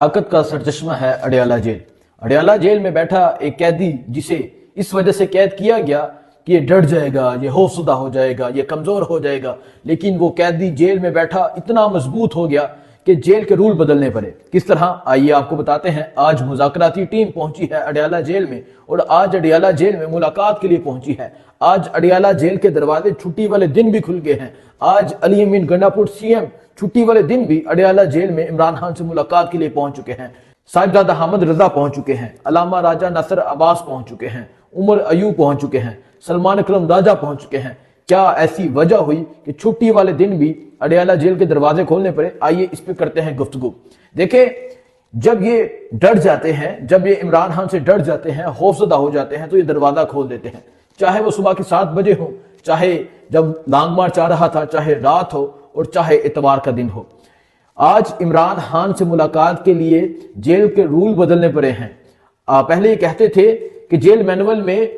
ताकत का सरचश्मा है अडयाला जेल। अडयाला जेल में बैठा एक कैदी जिसे इस वजह से कैद किया गया कि ये डर जाएगा, ये खौफजदा हो जाएगा, ये कमजोर हो जाएगा, लेकिन वो कैदी जेल में बैठा इतना मजबूत हो गया कि जेल के रूल बदलने पड़े। किस तरह, आइए आपको बताते हैं। आज मुज़ाकराती टीम पहुंची है अडयाला जेल में और आज अडयाला जेल में मुलाकात के लिए पहुंची है। आज अडयाला जेल के दरवाजे छुट्टी वाले दिन भी खुल गए हैं। आज अली अमीन गंडापुर सीएम छुट्टी वाले दिन भी अडयाला जेल में इमरान खान से मुलाकात के लिए पहुंच चुके हैं। साहिबजादा हामिद रजा पहुंच चुके हैं, अल्लामा राजा नासिर अब्बास पहुंच चुके हैं, उमर अयूब पहुंच चुके हैं, सलमान अकरम राजा पहुंच चुके हैं। क्या ऐसी वजह हुई कि छुट्टी वाले दिन भी अडयाला जेल के दरवाजे खोलने पड़े? आइए इस पे करते हैं गुफ्तगू। देखें, जब ये डर जाते हैं, जब ये इमरान खान से डर जाते हैं, खौफजदा हो जाते हैं, तो ये दरवाजा खोल देते हैं। चाहे वो सुबह के 7 बजे हो, चाहे जब लॉन्ग मार्च आ रहा था, चाहे रात हो और चाहे इतवार का दिन हो। आज इमरान खान से मुलाकात के लिए जेल के रूल बदलने पड़े हैं। पहले ये कहते थे कि जेल मैनुअल में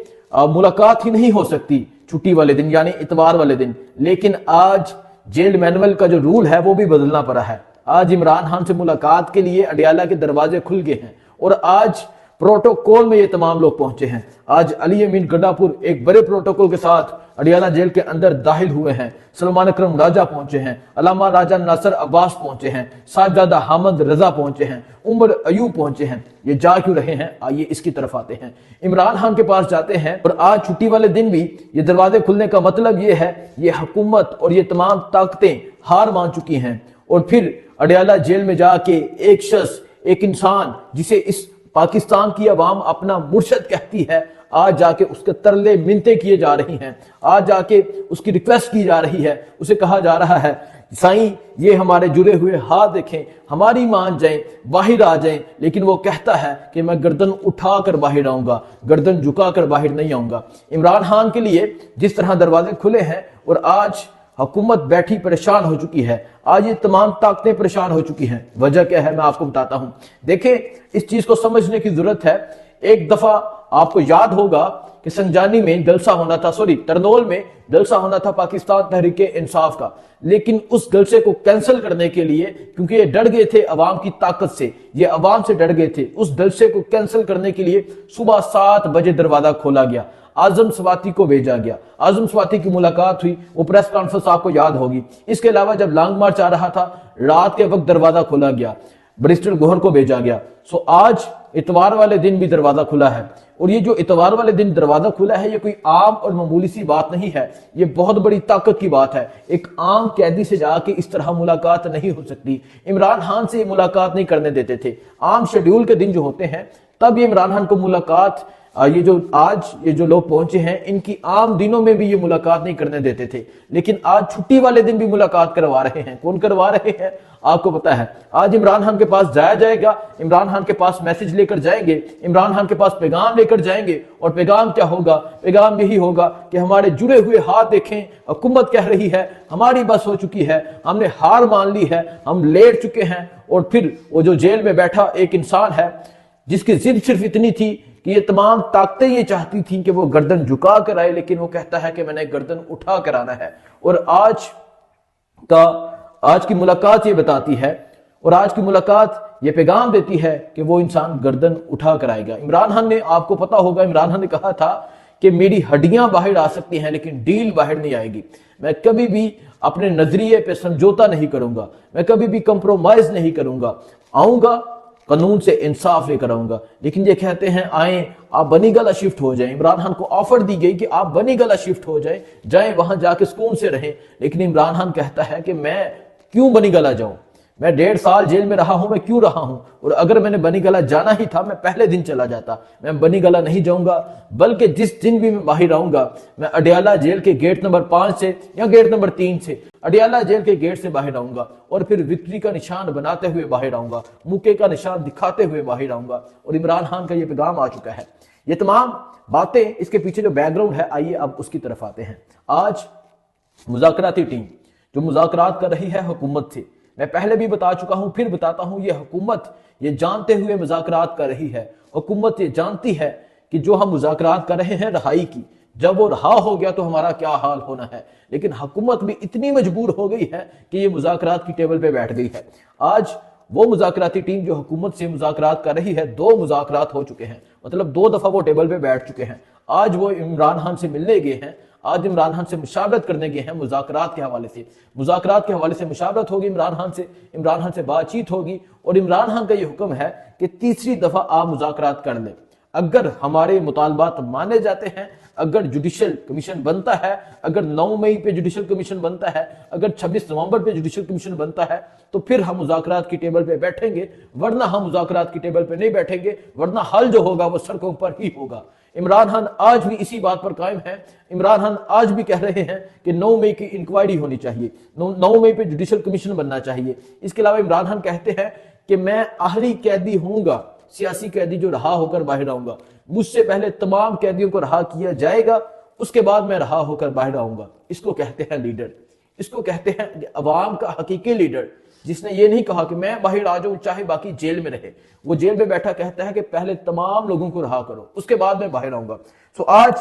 मुलाकात ही नहीं हो सकती छुट्टी वाले दिन, यानी इतवार वाले दिन, लेकिन आज जेल मैनुअल का जो रूल है वो भी बदलना पड़ा है। आज इमरान खान से मुलाकात के लिए अडयाला के दरवाजे खुल गए हैं और आज प्रोटोकॉल में ये तमाम लोग पहुंचे हैं। आज अली अमीन गंडापुर एक बड़े प्रोटोकॉल के साथ अडयाला जेल के अंदर दाखिल हुए हैं। सलमान अकरम राजा पहुंचे हैं, अल्लामा राजा नासिर अब्बास पहुंचे हैं, साहिबजादा हामिद रजा पहुंचे हैं, उमर अयूब पहुंचे हैं। ये जा क्यों रहे हैं? आइए इसकी तरफ आते हैं। इमरान खान के पास जाते हैं और आज छुट्टी वाले दिन भी ये दरवाजे खुलने का मतलब ये है, ये हुकूमत और ये तमाम ताकतें हार मान चुकी हैं। और फिर अडयाला जेल में जाके एक शख्स, एक इंसान जिसे इस पाकिस्तान की अवाम अपना मुर्शद कहती है, आज जाके उसके तरले मिन्नतें किए जा रही हैं, आज जाके उसकी रिक्वेस्ट की जा रही है। उसे कहा जा रहा है, साईं ये हमारे जुड़े हुए हाथ देखें, हमारी मान जाएं, बाहर आ जाएं, लेकिन वो कहता है कि मैं गर्दन उठा कर बाहर आऊंगा, गर्दन झुका कर बाहर नहीं आऊंगा। इमरान खान के लिए जिस तरह दरवाजे खुले हैं और आज हुकूमत बैठी परेशान हो चुकी है, आज ये तमाम ताकतें परेशान हो चुकी हैं। वजह क्या है मैं आपको बताता हूं। देखें, इस चीज को समझने की जरूरत है। एक दफा आपको याद होगा कि संजानी में जलसा होना था, तरनोल में जलसा होना था पाकिस्तान तहरीक इंसाफ का, लेकिन उस जलसे को कैंसिल करने के लिए, क्योंकि ये डर गए थे अवाम की ताकत से, ये अवाम से डर गए थे, उस जलसे को कैंसिल करने के लिए सुबह 7 बजे दरवाजा खोला गया, आजम स्वाति को भेजा गया, आजम स्वाति की मुलाकात हुई, वो प्रेस कॉन्फ्रेंस आपको याद होगी। इसके अलावा जब लॉन्ग मार्च आ रहा था, रात के वक्त दरवाजा खोला गया, बैरिस्टर गोहर को भेजा गया। सो आज इतवार वाले दिन भी दरवाजा खुला है और ये जो इतवार वाले दिन दरवाजा खुला है, ये कोई आम और मामूली सी बात नहीं है, ये बहुत बड़ी ताकत की बात है। एक आम कैदी से जाके इस तरह मुलाकात नहीं हो सकती। इमरान खान से मुलाकात नहीं करने देते थे। आम शेड्यूल के दिन जो होते हैं तब ये इमरान खान को मुलाकात, ये जो आज ये जो लोग पहुंचे हैं, इनकी आम दिनों में भी ये मुलाकात नहीं करने देते थे, लेकिन आज छुट्टी वाले दिन भी मुलाकात करवा रहे हैं। कौन करवा रहे हैं आपको पता है? आज इमरान खान के पास जाया जाएगा, इमरान खान के पास मैसेज लेकर जाएंगे, इमरान खान के पास पैगाम लेकर जाएंगे, और पैगाम क्या होगा? पैगाम यही होगा कि हमारे जुड़े हुए हाथ देखें, हुकूमत कह रही है हमारी बस हो चुकी है, हमने हार मान ली है, हम लेट चुके हैं। और फिर वो जो जेल में बैठा एक इंसान है जिसकी जिद सिर्फ इतनी थी कि ये तमाम ताकतें ये चाहती थी कि वो गर्दन झुका कर आए, लेकिन वो कहता है कि मैंने गर्दन उठा कर आना है। और आज की मुलाकात ये बताती है, और आज की मुलाकात ये पैगाम देती है कि वो इंसान गर्दन उठा कर आएगा। इमरान खान ने, आपको पता होगा, इमरान खान ने कहा था कि मेरी हड्डियां बाहर आ सकती हैं लेकिन डील बाहर नहीं आएगी। मैं कभी भी अपने नजरिए पे समझौता नहीं करूंगा, मैं कभी भी कंप्रोमाइज नहीं करूंगा, आऊंगा कानून से इंसाफ लेकर आऊंगा। लेकिन ये कहते हैं आए आप बनी गला शिफ्ट हो जाएं। इमरान खान को ऑफर दी गई कि आप बनी गला शिफ्ट हो जाएं, वहां जाके सुकून से रहें, लेकिन इमरान खान कहता है कि मैं क्यों बनी गला जाऊं, मैं 1.5 साल जेल में रहा हूं, मैं क्यों रहा हूं, और अगर मैंने बनी गला जाना ही था मैं पहले दिन चला जाता। मैं बनी गला नहीं जाऊंगा, बल्कि जिस दिन भी मैं बाहर आऊंगा मैं अडयाला जेल के गेट नंबर 5 से या गेट नंबर 3 से, अडयाला जेल के गेट से बाहर आऊंगा और फिर विक्ट्री का निशान बनाते हुए बाहर आऊंगा, मुक्के का निशान दिखाते हुए बाहर आऊंगा। और इमरान खान का ये पैगाम आ चुका है। ये तमाम बातें, इसके पीछे जो बैकग्राउंड है, आइए अब उसकी तरफ आते हैं। आज मुज़ाकराती टीम जो मुज़ाकरात कर रही है हुकूमत से, मैं पहले भी बता चुका हूं, फिर बताता हूं, ये हुकूमत ये जानते हुए मुज़ाकरात कर रही है। हुकूमत ये जानती है कि जो हम मुज़ाकरात कर रहे हैं रहाई की, जब वो रहा हो गया तो हमारा क्या हाल होना है। लेकिन हुकूमत भी इतनी मजबूर हो गई है कि ये मुज़ाकरात की टेबल पे बैठ गई है। आज وہ مذاکراتی ٹیم جو حکومت سے مذاکرات کر رہی ہے، 2 مذاکرات ہو چکے ہیں، مطلب 2 دفعہ وہ ٹیبل پہ بیٹھ چکے ہیں۔ آج وہ عمران خان سے ملنے گئے ہیں، آج عمران خان سے مشاورت کرنے گئے ہیں مذاکرات کے حوالے سے، مذاکرات کے حوالے سے مشاورت ہوگی عمران خان سے بات چیت ہوگی، اور عمران خان کا یہ حکم ہے کہ تیسری دفعہ آپ مذاکرات کر لیں۔ اگر ہمارے مطالبات مانے جاتے ہیں، اگر جوڈیشل کمیشن بنتا ہے، اگر 9 مئی پہ جوڈیشل کمیشن بنتا ہے، اگر 26 نومبر پہ جوڈیشل کمیشن بنتا ہے، تو پھر ہم مذاکرات کی ٹیبل پہ بیٹھیں گے، ورنہ ہم مذاکرات کی ٹیبل پہ نہیں بیٹھیں گے، ورنہ حل جو ہوگا وہ سڑکوں پر ہی ہوگا۔ عمران خان آج بھی اسی بات پر قائم ہے، عمران خان آج بھی کہہ رہے ہیں کہ 9 مئی کی انکوائری ہونی چاہیے، 9 مئی پہ جوڈیشل کمیشن بننا چاہیے۔ اس کے علاوہ عمران خان کہتے ہیں کہ میں آخری قیدی ہوں گا، سیاسی قیدی جو رہا ہو کر باہر آؤں گا، مجھ سے پہلے تمام قیدیوں کو رہا کیا جائے گا، اس کے بعد میں رہا ہو کر باہر آؤں گا۔ اس کو کہتے ہیں لیڈر، اس کو کہتے ہیں عوام کا حقیقی لیڈر، جس نے یہ نہیں کہا کہ میں باہر آ جاؤں چاہے باقی جیل میں رہے، وہ جیل میں بیٹھا کہتا ہے کہ پہلے تمام لوگوں کو رہا کرو، اس کے بعد میں باہر آؤں گا۔ آج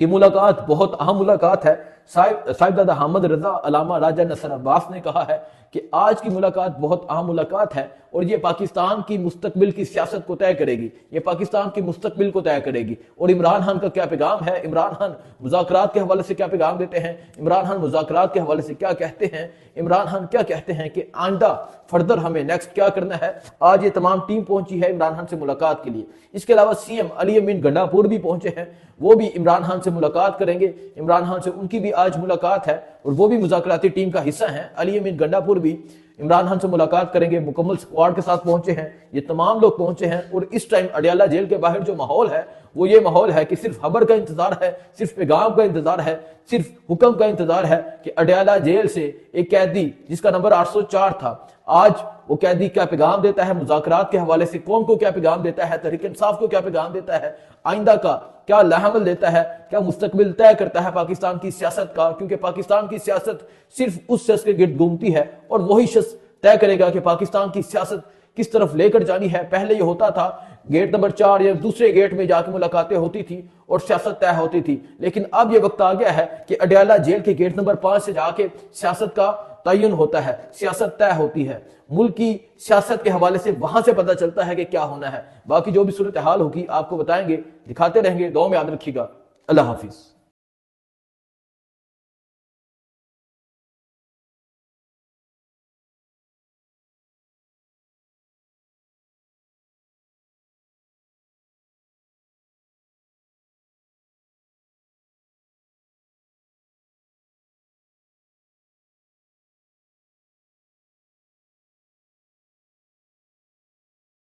کی ملاقات بہت اہم ملاقات ہے۔ صاحبزادہ حامد رضا علامہ راجہ نصر عباس نے کہا ہے کہ آج کی ملاقات بہت اہم ملاقات ہے، اور یہ پاکستان کی مستقبل کی سیاست کو طے کرے گی، یہ پاکستان کی مستقبل کو طے کرے گی۔ اور عمران خان کا کیا پیغام ہے، عمران خان مذاکرات کے حوالے سے کیا پیغام دیتے ہیں، عمران خان مذاکرات کے حوالے سے کیا کہتے ہیں، عمران خان کیا کہتے ہیں کہ آئندہ فردر ہمیں نیکسٹ کیا کرنا ہے۔ آج یہ تمام ٹیم پہنچی ہے عمران خان سے ملاقات کے لیے۔ اس کے علاوہ سی ایم علی امین گنڈا پور بھی پہنچے ہیں، وہ بھی عمران خان سے ملاقات کریں گے، عمران خان سے ان کی بھی آج ملاقات ہے، اور وہ بھی مذاکراتی ٹیم کا حصہ ہیں۔ علی امین گنڈا پور بھی عمران خان سے ملاقات کریں گے، مکمل سکواڈ کے ساتھ پہنچے ہیں، یہ تمام لوگ پہنچے ہیں۔ اور اس ٹائم اڈیالہ جیل کے باہر جو ماحول ہے وہ یہ ماحول ہے کہ صرف خبر کا انتظار ہے، صرف پیغام کا انتظار ہے، صرف حکم کا انتظار ہے کہ اڈیالہ جیل سے ایک قیدی جس کا نمبر 804 تھا، آج وہ قیدی کیا پیغام دیتا ہے مذاکرات کے حوالے سے، قوم کو کیا پیغام دیتا ہے، تحریک انصاف کو کیا پیغام دیتا ہے، آئندہ کا کیا لاحمل دیتا ہے، کیا مستقبل طے کرتا ہے پاکستان کی سیاست کا، کیونکہ پاکستان کی سیاست صرف اس شخص کے گرد گھومتی ہے، اور وہی شخص طے کرے گا کہ پاکستان کی سیاست کس طرف لے کر جانی ہے۔ پہلے یہ ہوتا تھا گیٹ نمبر 4 یا دوسرے گیٹ میں جا کے ملاقاتیں ہوتی تھی اور سیاست طے ہوتی تھی، لیکن اب یہ وقت آ گیا ہے کہ اڈیالہ جیل کے گیٹ نمبر 5 سے جا کے سیاست کا تعین ہوتا ہے، سیاست طے ہوتی ہے، ملک کی سیاست کے حوالے سے وہاں سے پتہ چلتا ہے کہ کیا ہونا ہے۔ باقی جو بھی صورتحال ہوگی آپ کو بتائیں گے، دکھاتے رہیں گے، دعا میں یاد رکھیے گا۔ اللہ حافظ۔